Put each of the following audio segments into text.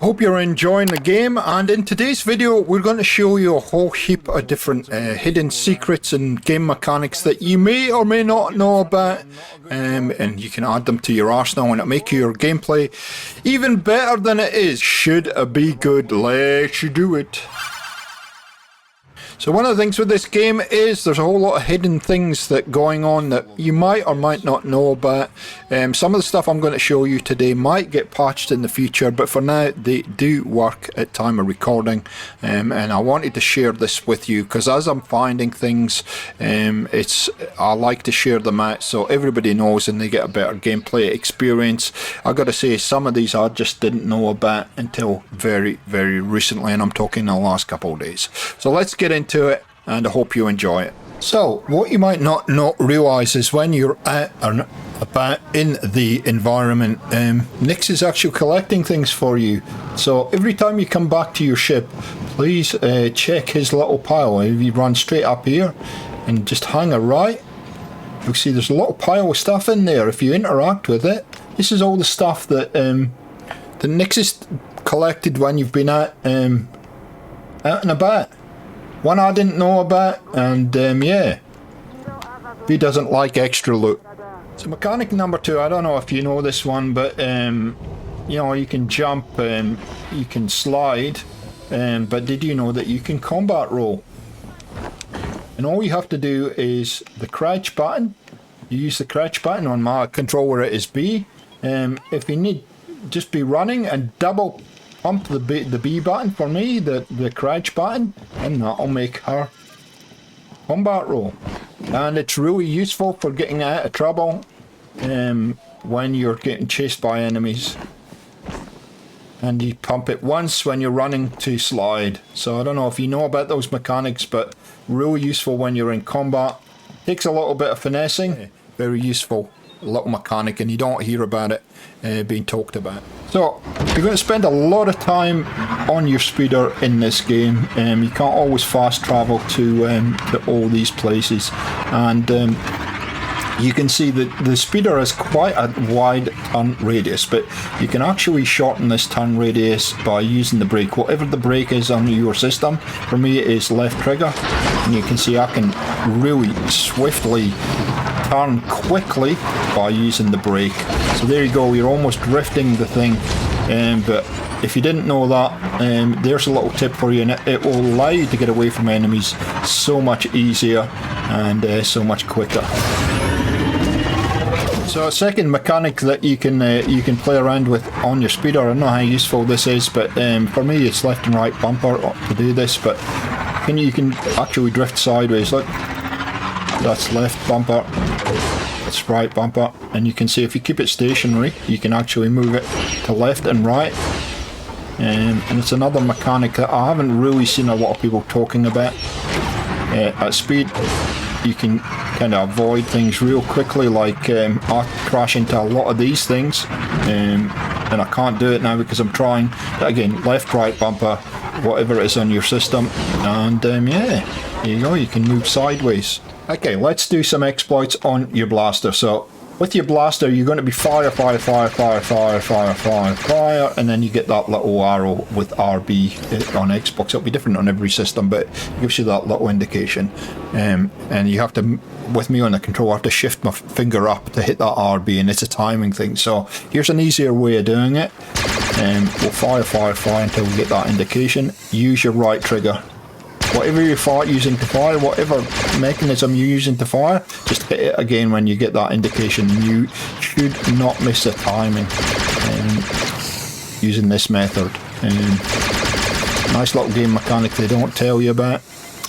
Hope you're enjoying the game, and in today's video we're going to show you a whole heap of different hidden secrets and game mechanics that you may or may not know about, and you can add them to your arsenal and it'll make your gameplay even better than it is. Should it be good? Let's do it. So one of the things with this game is there's a whole lot of hidden things that going on that you might or might not know about. Some of the stuff I'm going to show you today might get patched in the future, but for now they do work at time of recording, and I wanted to share this with you because as I'm finding things, I like to share them out so everybody knows and they get a better gameplay experience. I got to say, some of these I just didn't know about until very recently, and I'm talking the last couple of days. So let's get into it, and I hope you enjoy it. So what you might not realise is when you're out and about in the environment, Nyx is actually collecting things for you. So every time you come back to your ship, please check his little pile. If you run straight up here and just hang a right, you'll see there's a little pile of stuff in there. If you interact with it, this is all the stuff that the Nyx has collected when you've been out and about. One I didn't know about, and yeah, he doesn't like extra loot. So mechanic number 2, I don't know if you know this one, but you know, you can jump, you can slide, but did you know that you can combat roll? And all you have to do is the crouch button. You use the crouch button. On my controller it is B. If you need, just be running and double pump the B button for me, the crouch button, and that'll make her combat roll. And it's really useful for getting out of trouble when you're getting chased by enemies. And you pump it once when you're running to slide. So I don't know if you know about those mechanics, but really useful when you're in combat. Takes a little bit of finessing. Very useful little mechanic, and you don't hear about it being talked about. So you're going to spend a lot of time on your speeder in this game. You can't always fast travel to all these places, and you can see that the speeder has quite a wide turn radius, but you can actually shorten this turn radius by using the brake. Whatever the brake is on your system, for me it is left trigger, and you can see I can really swiftly turn quickly by using the brake. So there you go, you're almost drifting the thing, but if you didn't know that, there's a little tip for you, and it will allow you to get away from enemies so much easier and so much quicker. So a second mechanic that you can play around with on your speeder, I don't know how useful this is, but for me it's left and right bumper to do this, but you can actually drift sideways. Look, that's left bumper, that's right bumper, and you can see if you keep it stationary you can actually move it to left and right, and it's another mechanic that I haven't really seen a lot of people talking about. At speed you can kind of avoid things real quickly, like I crash into a lot of these things, and I can't do it now because I'm trying. Again, left right bumper, whatever it is on your system, and yeah, there you go, you can move sideways. Okay, let's do some exploits on your blaster. So with your blaster you're going to be fire, and then you get that little arrow with RB on Xbox. It'll be different on every system, but it gives you that little indication, and you have to, with me on the controller, I have to shift my finger up to hit that RB, and it's a timing thing. So here's an easier way of doing it. We'll fire until we get that indication. Use your right trigger. Whatever you're using to fire, whatever mechanism you're using to fire, just hit it again when you get that indication. You should not miss the timing using this method. Nice little game mechanic they don't tell you about.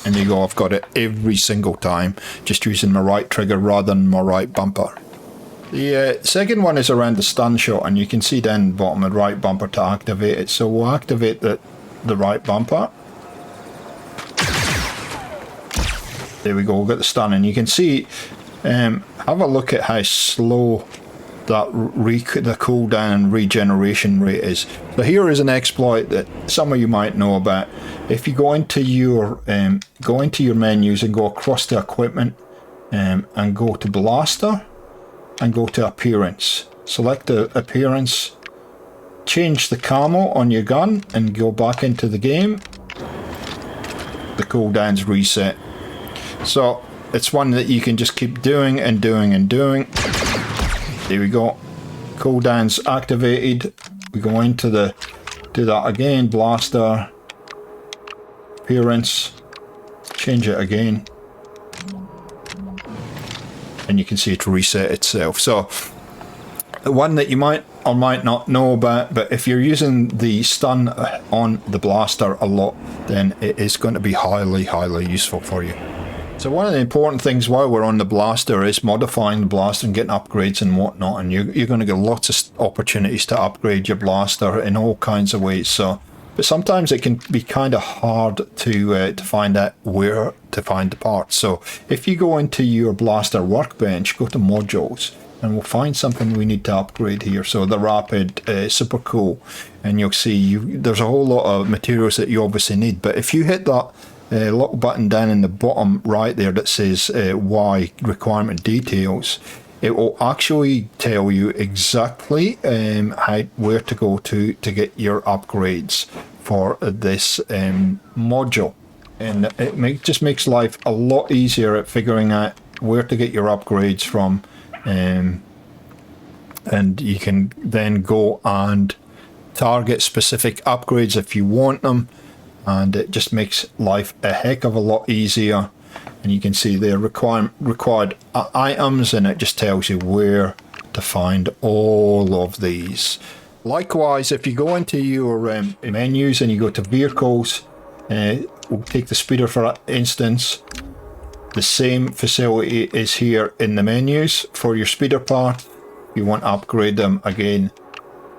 And there you go, I've got it every single time, just using my right trigger rather than my right bumper. The second one is around the stun shot, and you can see down the bottom of the right bumper to activate it. So we'll activate the right bumper. There we go, we've got the stun, and you can see, have a look at how slow that the cooldown and regeneration rate is. So here is an exploit that some of you might know about. If you go into your menus and go across to equipment, and go to blaster and go to appearance, select the appearance, change the camo on your gun and go back into the game, the cooldown's reset. So it's one that you can just keep doing and doing and doing. There we go. Cooldown's activated. We go into the, do that again, blaster, appearance, change it again. And you can see it reset itself. So the one that you might or might not know about, but if you're using the stun on the blaster a lot, then it is going to be highly useful for you. So one of the important things while we're on the blaster is modifying the blaster and getting upgrades and whatnot, and you're going to get lots of opportunities to upgrade your blaster in all kinds of ways. So, but sometimes it can be kind of hard to find out where to find the parts. So if you go into your blaster workbench, go to modules, and we'll find something we need to upgrade here. So the rapid, super cool, and you'll see there's a whole lot of materials that you obviously need. But if you hit that little button down in the bottom right there that says Y requirement details, it will actually tell you exactly where to go to get your upgrades for this module, and it just makes life a lot easier at figuring out where to get your upgrades from, and you can then go and target specific upgrades if you want them. And it just makes life a heck of a lot easier. And you can see the required items, and it just tells you where to find all of these. Likewise, if you go into your menus and you go to vehicles, we'll take the speeder for instance. The same facility is here in the menus for your speeder part. If you want to upgrade them again,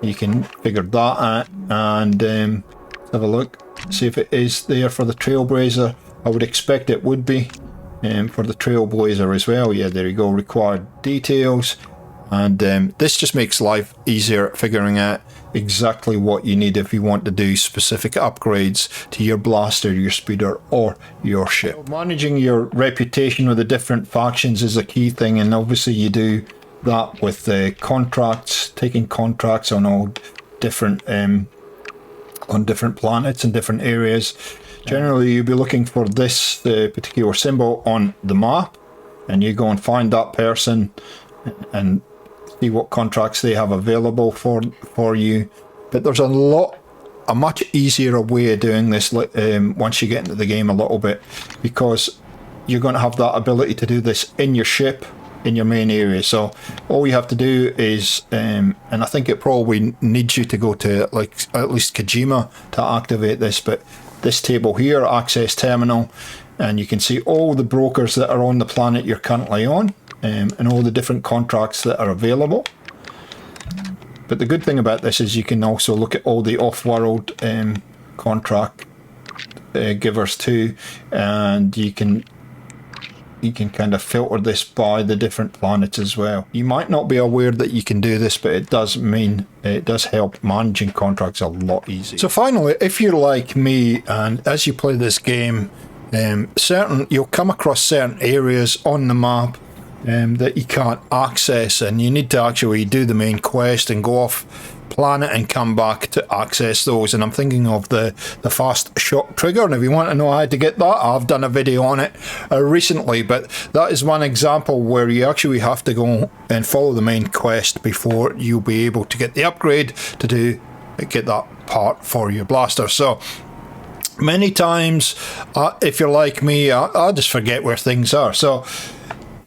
you can figure that out, and let's have a look. See if it is there for the Trailblazer. I would expect it would be for the Trailblazer as well. Yeah, there you go, required details. And this just makes life easier at figuring out exactly what you need if you want to do specific upgrades to your blaster, your speeder, or your ship. Managing your reputation with the different factions is a key thing, and obviously you do that with contracts, taking contracts on all different on different planets and different areas. Generally, you'll be looking for this particular symbol on the map, and you go and find that person and see what contracts they have available for you. But there's a much easier way of doing this once you get into the game a little bit, because you're going to have that ability to do this in your ship, in your main area. So all you have to do is, and I think it probably needs you to go to like at least Kojima to activate this, but this table here, access terminal, and you can see all the brokers that are on the planet you're currently on, and all the different contracts that are available. But the good thing about this is you can also look at all the off-world contract givers too, and you can kind of filter this by the different planets as well. You might not be aware that you can do this, but it does help managing contracts a lot easier. So finally, if you're like me, and as you play this game, you'll come across certain areas on the map that you can't access, and you need to actually do the main quest and go off planet and come back to access those. And I'm thinking of the fast shock trigger, and if you want to know how to get that, I've done a video on it recently, but that is one example where you actually have to go and follow the main quest before you'll be able to get the upgrade to get that part for your blaster. So many times, if you're like me, I just forget where things are. So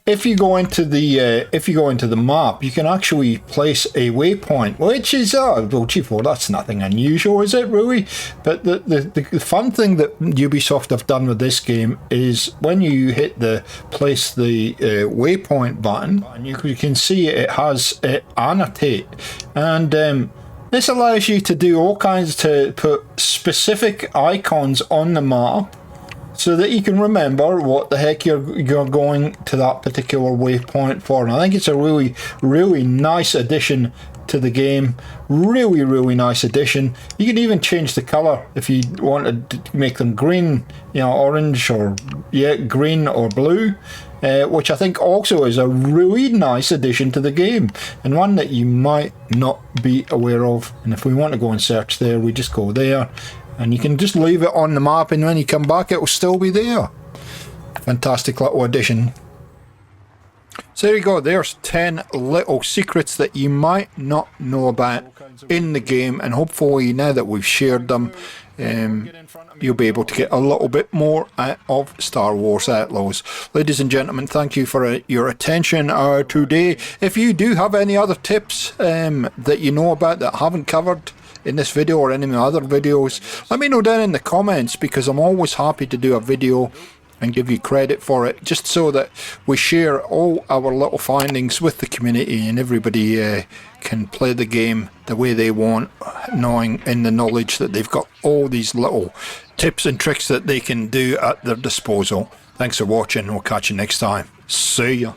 if you go into the map, you can actually place a waypoint, which is well, gee, that's nothing unusual, is it really? But the fun thing that Ubisoft have done with this game is when you hit the place the waypoint button, and you can see it has annotate, and this allows you to do all kinds, to put specific icons on the map, so that you can remember what the heck you're going to that particular waypoint for. And I think it's a really nice addition to the game. Really nice addition. You can even change the color if you wanted to make them green, orange, or green or blue. which I think also is a really nice addition to the game, and one that you might not be aware of. And if we want to go and search there, we just go there, and you can just leave it on the map, and when you come back it will still be there. Fantastic little addition. So there you go, there's 10 little secrets that you might not know about in the game, and hopefully now that we've shared them, you'll be able to get a little bit more out of Star Wars Outlaws. Ladies and gentlemen, thank you for your attention today. If you do have any other tips that you know about that I haven't covered in this video or any of my other videos, let me know down in the comments, because I'm always happy to do a video and give you credit for it, just so that we share all our little findings with the community, and everybody can play the game the way they want, knowing in the knowledge that they've got all these little tips and tricks that they can do at their disposal. Thanks for watching, we'll catch you next time. See ya.